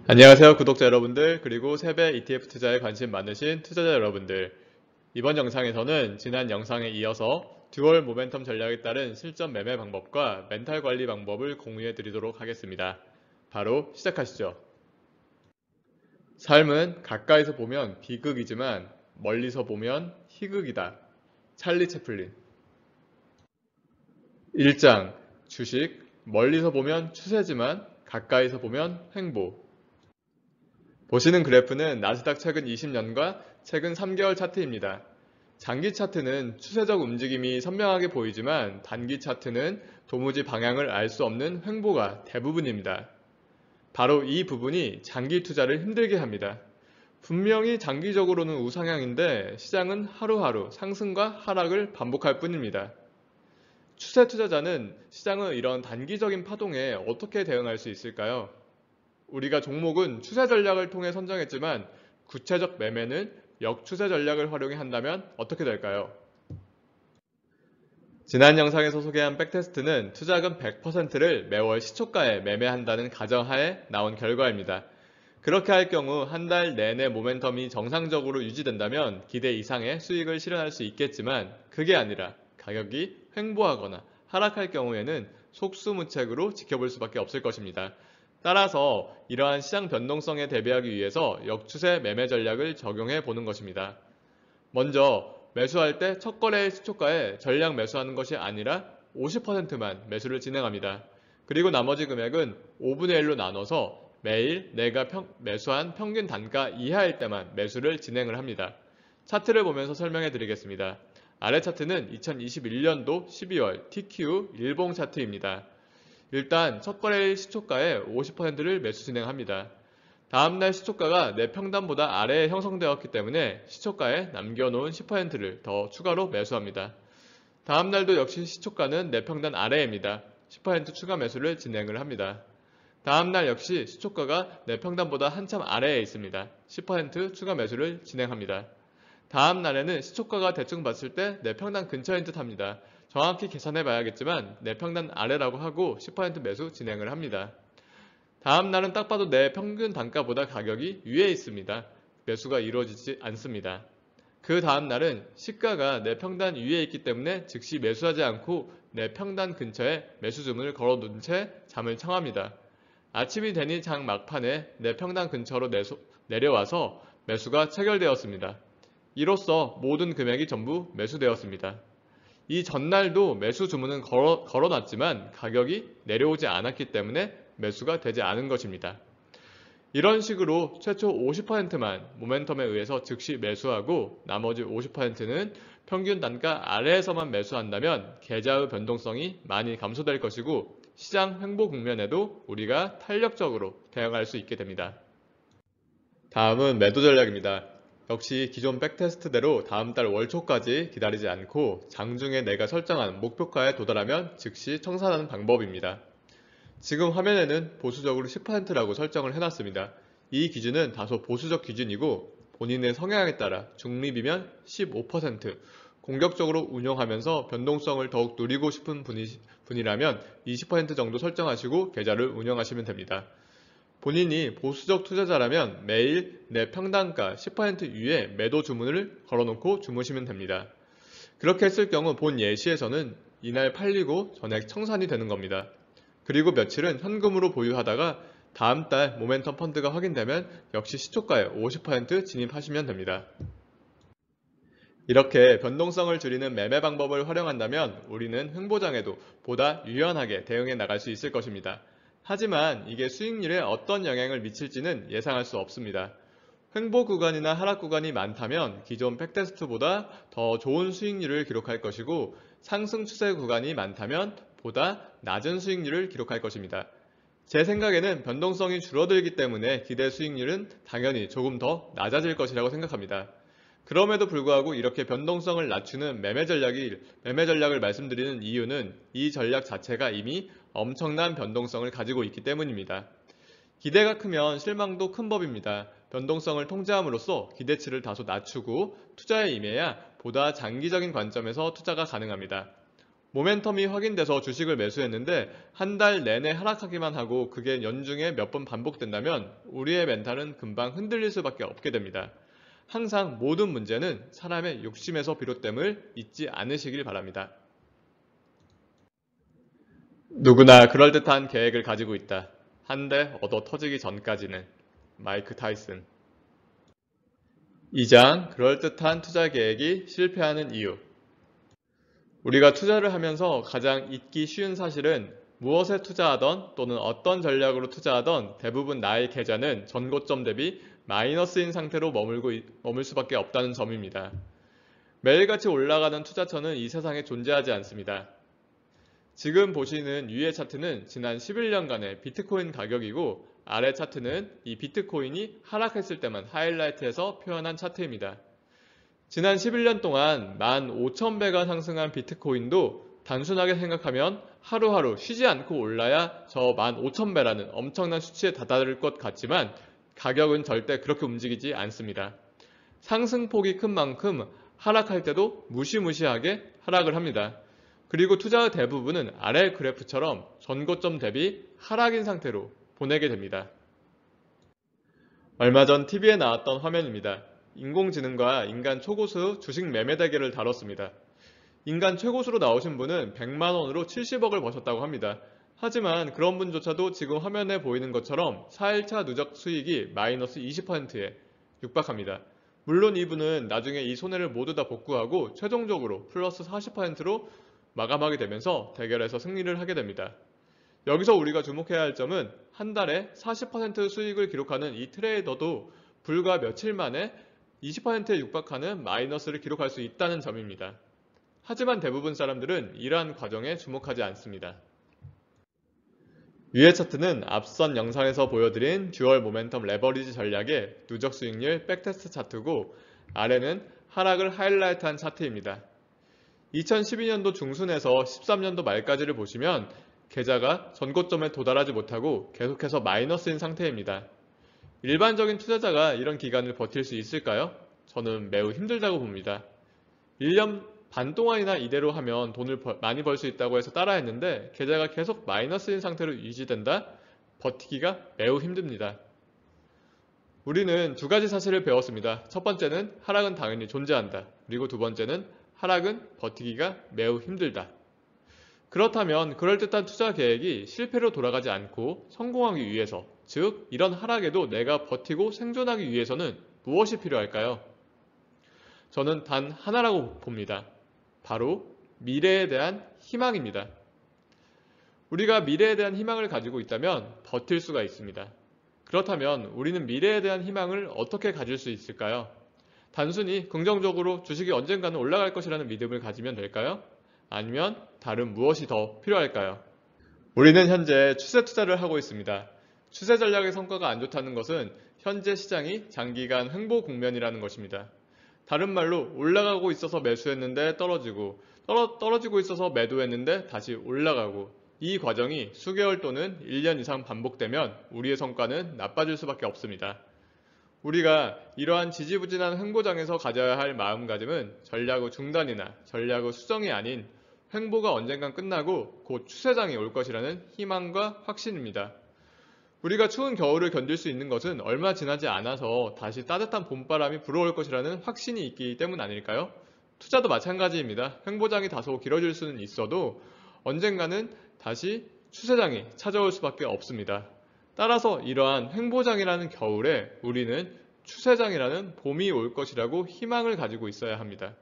안녕하세요, 구독자 여러분들, 그리고 세배 ETF 투자에 관심 많으신 투자자 여러분들. 이번 영상에서는 지난 영상에 이어서 듀얼 모멘텀 전략에 따른 실전 매매 방법과 멘탈 관리 방법을 공유해 드리도록 하겠습니다. 바로 시작하시죠. 삶은 가까이서 보면 비극이지만 멀리서 보면 희극이다. 찰리 채플린. 1장 주식, 멀리서 보면 추세지만 가까이서 보면 횡보. 보시는 그래프는 나스닥 최근 20년과 최근 3개월 차트입니다. 장기 차트는 추세적 움직임이 선명하게 보이지만 단기 차트는 도무지 방향을 알 수 없는 횡보가 대부분입니다. 바로 이 부분이 장기 투자를 힘들게 합니다. 분명히 장기적으로는 우상향인데 시장은 하루하루 상승과 하락을 반복할 뿐입니다. 추세 투자자는 시장의 이런 단기적인 파동에 어떻게 대응할 수 있을까요? 우리가 종목은 추세 전략을 통해 선정했지만 구체적 매매는 역추세 전략을 활용해 한다면 어떻게 될까요? 지난 영상에서 소개한 백테스트는 투자금 100%를 매월 시초가에 매매한다는 가정하에 나온 결과입니다. 그렇게 할 경우 한 달 내내 모멘텀이 정상적으로 유지된다면 기대 이상의 수익을 실현할 수 있겠지만 그게 아니라 가격이 횡보하거나 하락할 경우에는 속수무책으로 지켜볼 수밖에 없을 것입니다. 따라서 이러한 시장 변동성에 대비하기 위해서 역추세 매매 전략을 적용해 보는 것입니다. 먼저 매수할 때 첫 거래일 시초가에 전량 매수하는 것이 아니라 50%만 매수를 진행합니다. 그리고 나머지 금액은 5분의 1로 나눠서 매일 내가 매수한 평균 단가 이하일 때만 매수를 진행을 합니다. 차트를 보면서 설명해 드리겠습니다. 아래 차트는 2021년도 12월 TQ 일봉 차트입니다. 일단 첫 거래일 시초가에 50%를 매수 진행합니다. 다음날 시초가가 내 평단보다 아래에 형성되었기 때문에 시초가에 남겨놓은 10%를 더 추가로 매수합니다. 다음날도 역시 시초가는 내 평단 아래입니다. 10% 추가 매수를 진행을 합니다. 다음날 역시 시초가가 내 평단보다 한참 아래에 있습니다. 10% 추가 매수를 진행합니다. 다음날에는 시초가가 대충 봤을 때 내 평단 근처인 듯 합니다. 정확히 계산해 봐야겠지만 내 평단 아래라고 하고 10% 매수 진행을 합니다. 다음 날은 딱 봐도 내 평균 단가보다 가격이 위에 있습니다. 매수가 이루어지지 않습니다. 그 다음 날은 시가가 내 평단 위에 있기 때문에 즉시 매수하지 않고 내 평단 근처에 매수 주문을 걸어둔 채 잠을 청합니다. 아침이 되니 장 막판에 내 평단 근처로 내려와서 매수가 체결되었습니다. 이로써 모든 금액이 전부 매수되었습니다. 이 전날도 매수 주문은 걸어놨지만 가격이 내려오지 않았기 때문에 매수가 되지 않은 것입니다. 이런 식으로 최초 50%만 모멘텀에 의해서 즉시 매수하고 나머지 50%는 평균 단가 아래에서만 매수한다면 계좌의 변동성이 많이 감소될 것이고 시장 횡보 국면에도 우리가 탄력적으로 대응할 수 있게 됩니다. 다음은 매도 전략입니다. 역시 기존 백테스트대로 다음 달 월초까지 기다리지 않고 장중에 내가 설정한 목표가에 도달하면 즉시 청산하는 방법입니다. 지금 화면에는 보수적으로 10%라고 설정을 해놨습니다. 이 기준은 다소 보수적 기준이고 본인의 성향에 따라 중립이면 15%, 공격적으로 운용하면서 변동성을 더욱 누리고 싶은 분이라면 20% 정도 설정하시고 계좌를 운영하시면 됩니다. 본인이 보수적 투자자라면 매일 내 평단가 10% 위에 매도 주문을 걸어놓고 주무시면 됩니다. 그렇게 했을 경우 본 예시에서는 이날 팔리고 전액 청산이 되는 겁니다. 그리고 며칠은 현금으로 보유하다가 다음 달 모멘텀 펀드가 확인되면 역시 시초가에 50% 진입하시면 됩니다. 이렇게 변동성을 줄이는 매매 방법을 활용한다면 우리는 횡보장에도 보다 유연하게 대응해 나갈 수 있을 것입니다. 하지만 이게 수익률에 어떤 영향을 미칠지는 예상할 수 없습니다. 횡보 구간이나 하락 구간이 많다면 기존 백테스트보다 더 좋은 수익률을 기록할 것이고 상승 추세 구간이 많다면 보다 낮은 수익률을 기록할 것입니다. 제 생각에는 변동성이 줄어들기 때문에 기대 수익률은 당연히 조금 더 낮아질 것이라고 생각합니다. 그럼에도 불구하고 이렇게 변동성을 낮추는 매매 전략을 말씀드리는 이유는 이 전략 자체가 이미 엄청난 변동성을 가지고 있기 때문입니다. 기대가 크면 실망도 큰 법입니다. 변동성을 통제함으로써 기대치를 다소 낮추고 투자에 임해야 보다 장기적인 관점에서 투자가 가능합니다. 모멘텀이 확인돼서 주식을 매수했는데 한 달 내내 하락하기만 하고 그게 연중에 몇 번 반복된다면 우리의 멘탈은 금방 흔들릴 수밖에 없게 됩니다. 항상 모든 문제는 사람의 욕심에서 비롯됨을 잊지 않으시길 바랍니다. 누구나 그럴듯한 계획을 가지고 있다. 한 대 얻어 터지기 전까지는. 마이크 타이슨. 2장 그럴듯한 투자 계획이 실패하는 이유. 우리가 투자를 하면서 가장 잊기 쉬운 사실은 무엇에 투자하던 또는 어떤 전략으로 투자하던 대부분 나의 계좌는 전고점 대비 마이너스인 상태로 머물 수밖에 없다는 점입니다. 매일같이 올라가는 투자처는 이 세상에 존재하지 않습니다. 지금 보시는 위의 차트는 지난 11년간의 비트코인 가격이고 아래 차트는 이 비트코인이 하락했을 때만 하이라이트해서 표현한 차트입니다. 지난 11년 동안 15,000배가 상승한 비트코인도 단순하게 생각하면 하루하루 쉬지 않고 올라야 저 15,000배라는 엄청난 수치에 다다를 것 같지만 가격은 절대 그렇게 움직이지 않습니다. 상승폭이 큰 만큼 하락할 때도 무시무시하게 하락을 합니다. 그리고 투자의 대부분은 아래 그래프처럼 전고점 대비 하락인 상태로 보내게 됩니다. 얼마 전 TV에 나왔던 화면입니다. 인공지능과 인간 초고수 주식 매매 대결을 다뤘습니다. 인간 최고수로 나오신 분은 100만원으로 70억을 버셨다고 합니다. 하지만 그런 분조차도 지금 화면에 보이는 것처럼 4일차 누적 수익이 마이너스 20%에 육박합니다. 물론 이분은 나중에 이 손해를 모두 다 복구하고 최종적으로 플러스 40%로 마감하게 되면서 대결에서 승리를 하게 됩니다. 여기서 우리가 주목해야 할 점은 한 달에 40% 수익을 기록하는 이 트레이더도 불과 며칠 만에 20%에 육박하는 마이너스를 기록할 수 있다는 점입니다. 하지만 대부분 사람들은 이러한 과정에 주목하지 않습니다. 위의 차트는 앞선 영상에서 보여드린 듀얼 모멘텀 레버리지 전략의 누적 수익률 백테스트 차트고 아래는 하락을 하이라이트한 차트입니다. 2012년도 중순에서 13년도 말까지를 보시면 계좌가 전고점에 도달하지 못하고 계속해서 마이너스인 상태입니다. 일반적인 투자자가 이런 기간을 버틸 수 있을까요? 저는 매우 힘들다고 봅니다. 1년 반 동안이나 이대로 하면 돈을 많이 벌 수 있다고 해서 따라했는데 계좌가 계속 마이너스인 상태로 유지된다? 버티기가 매우 힘듭니다. 우리는 두 가지 사실을 배웠습니다. 첫 번째는 하락은 당연히 존재한다. 그리고 두 번째는 하락은 버티기가 매우 힘들다. 그렇다면 그럴듯한 투자 계획이 실패로 돌아가지 않고 성공하기 위해서, 즉 이런 하락에도 내가 버티고 생존하기 위해서는 무엇이 필요할까요? 저는 단 하나라고 봅니다. 바로 미래에 대한 희망입니다. 우리가 미래에 대한 희망을 가지고 있다면 버틸 수가 있습니다. 그렇다면 우리는 미래에 대한 희망을 어떻게 가질 수 있을까요? 단순히 긍정적으로 주식이 언젠가는 올라갈 것이라는 믿음을 가지면 될까요? 아니면 다른 무엇이 더 필요할까요? 우리는 현재 추세 투자를 하고 있습니다. 추세 전략의 성과가 안 좋다는 것은 현재 시장이 장기간 횡보 국면이라는 것입니다. 다른 말로 올라가고 있어서 매수했는데 떨어지고 떨어지고 있어서 매도했는데 다시 올라가고 이 과정이 수개월 또는 1년 이상 반복되면 우리의 성과는 나빠질 수밖에 없습니다. 우리가 이러한 지지부진한 횡보장에서 가져야 할 마음가짐은 전략의 중단이나 전략의 수정이 아닌 횡보가 언젠간 끝나고 곧 추세장이 올 것이라는 희망과 확신입니다. 우리가 추운 겨울을 견딜 수 있는 것은 얼마 지나지 않아서 다시 따뜻한 봄바람이 불어올 것이라는 확신이 있기 때문 아닐까요? 투자도 마찬가지입니다. 횡보장이 다소 길어질 수는 있어도 언젠가는 다시 추세장이 찾아올 수밖에 없습니다. 따라서 이러한 횡보장이라는 겨울에 우리는 추세장이라는 봄이 올 것이라고 희망을 가지고 있어야 합니다.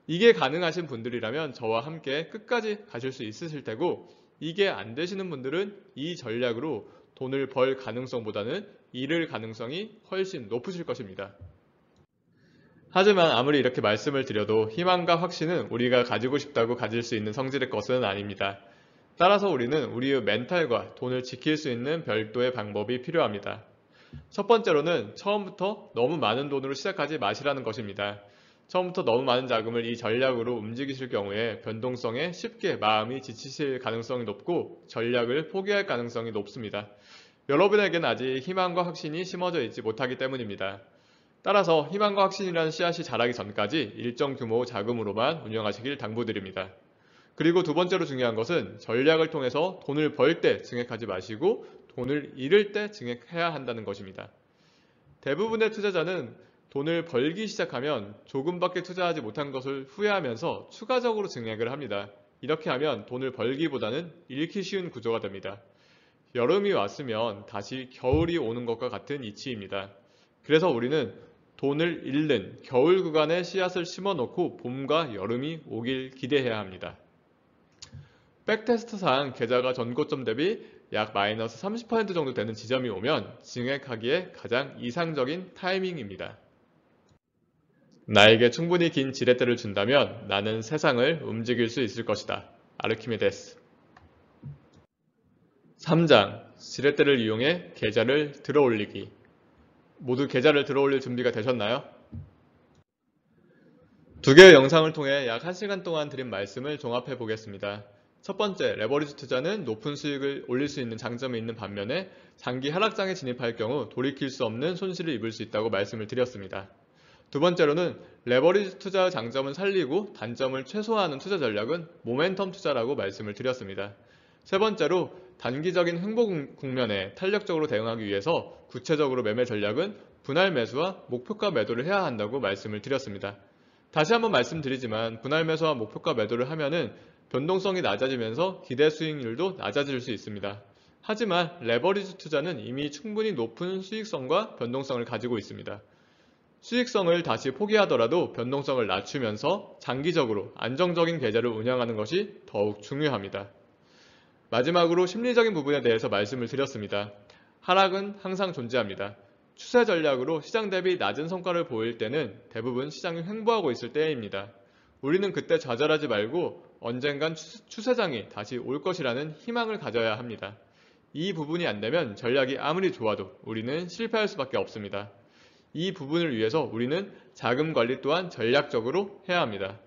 이게 가능하신 분들이라면 저와 함께 끝까지 가실 수 있으실 테고 이게 안 되시는 분들은 이 전략으로 돈을 벌 가능성보다는 잃을 가능성이 훨씬 높으실 것입니다. 하지만 아무리 이렇게 말씀을 드려도 희망과 확신은 우리가 가지고 싶다고 가질 수 있는 성질의 것은 아닙니다. 따라서 우리는 우리의 멘탈과 돈을 지킬 수 있는 별도의 방법이 필요합니다. 첫 번째로는 처음부터 너무 많은 돈으로 시작하지 마시라는 것입니다. 처음부터 너무 많은 자금을 이 전략으로 움직이실 경우에 변동성에 쉽게 마음이 지치실 가능성이 높고 전략을 포기할 가능성이 높습니다. 여러분에게는 아직 희망과 확신이 심어져 있지 못하기 때문입니다. 따라서 희망과 확신이라는 씨앗이 자라기 전까지 일정 규모 자금으로만 운영하시길 당부드립니다. 그리고 두 번째로 중요한 것은 전략을 통해서 돈을 벌 때 증액하지 마시고 돈을 잃을 때 증액해야 한다는 것입니다. 대부분의 투자자는 돈을 벌기 시작하면 조금밖에 투자하지 못한 것을 후회하면서 추가적으로 증액을 합니다. 이렇게 하면 돈을 벌기보다는 잃기 쉬운 구조가 됩니다. 여름이 왔으면 다시 겨울이 오는 것과 같은 이치입니다. 그래서 우리는 돈을 잃는 겨울 구간에 씨앗을 심어놓고 봄과 여름이 오길 기대해야 합니다. 백테스트상 계좌가 전고점 대비 약 마이너스 30% 정도 되는 지점이 오면 증액하기에 가장 이상적인 타이밍입니다. 나에게 충분히 긴 지렛대를 준다면 나는 세상을 움직일 수 있을 것이다. 아르키메데스. 3장. 지렛대를 이용해 계좌를 들어올리기. 모두 계좌를 들어올릴 준비가 되셨나요? 두 개의 영상을 통해 약 1시간 동안 드린 말씀을 종합해 보겠습니다. 첫 번째, 레버리지 투자는 높은 수익을 올릴 수 있는 장점이 있는 반면에 장기 하락장에 진입할 경우 돌이킬 수 없는 손실을 입을 수 있다고 말씀을 드렸습니다. 두 번째로는 레버리지 투자의 장점은 살리고 단점을 최소화하는 투자 전략은 모멘텀 투자라고 말씀을 드렸습니다. 세 번째로 단기적인 횡보 국면에 탄력적으로 대응하기 위해서 구체적으로 매매 전략은 분할 매수와 목표가 매도를 해야 한다고 말씀을 드렸습니다. 다시 한번 말씀드리지만 분할 매수와 목표가 매도를 하면은 변동성이 낮아지면서 기대 수익률도 낮아질 수 있습니다. 하지만 레버리지 투자는 이미 충분히 높은 수익성과 변동성을 가지고 있습니다. 수익성을 다시 포기하더라도 변동성을 낮추면서 장기적으로 안정적인 계좌를 운영하는 것이 더욱 중요합니다. 마지막으로 심리적인 부분에 대해서 말씀을 드렸습니다. 하락은 항상 존재합니다. 추세 전략으로 시장 대비 낮은 성과를 보일 때는 대부분 시장이 횡보하고 있을 때입니다. 우리는 그때 좌절하지 말고 언젠간 추세장이 다시 올 것이라는 희망을 가져야 합니다. 이 부분이 안 되면 전략이 아무리 좋아도 우리는 실패할 수밖에 없습니다. 이 부분을 위해서 우리는 자금 관리 또한 전략적으로 해야 합니다.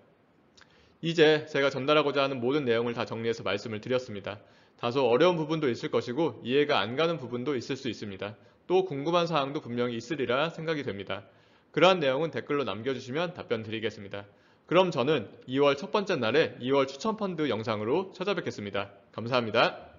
이제 제가 전달하고자 하는 모든 내용을 다 정리해서 말씀을 드렸습니다. 다소 어려운 부분도 있을 것이고 이해가 안 가는 부분도 있을 수 있습니다. 또 궁금한 사항도 분명히 있으리라 생각이 됩니다. 그러한 내용은 댓글로 남겨주시면 답변 드리겠습니다. 그럼 저는 2월 첫 번째 날에 2월 추천 펀드 영상으로 찾아뵙겠습니다. 감사합니다.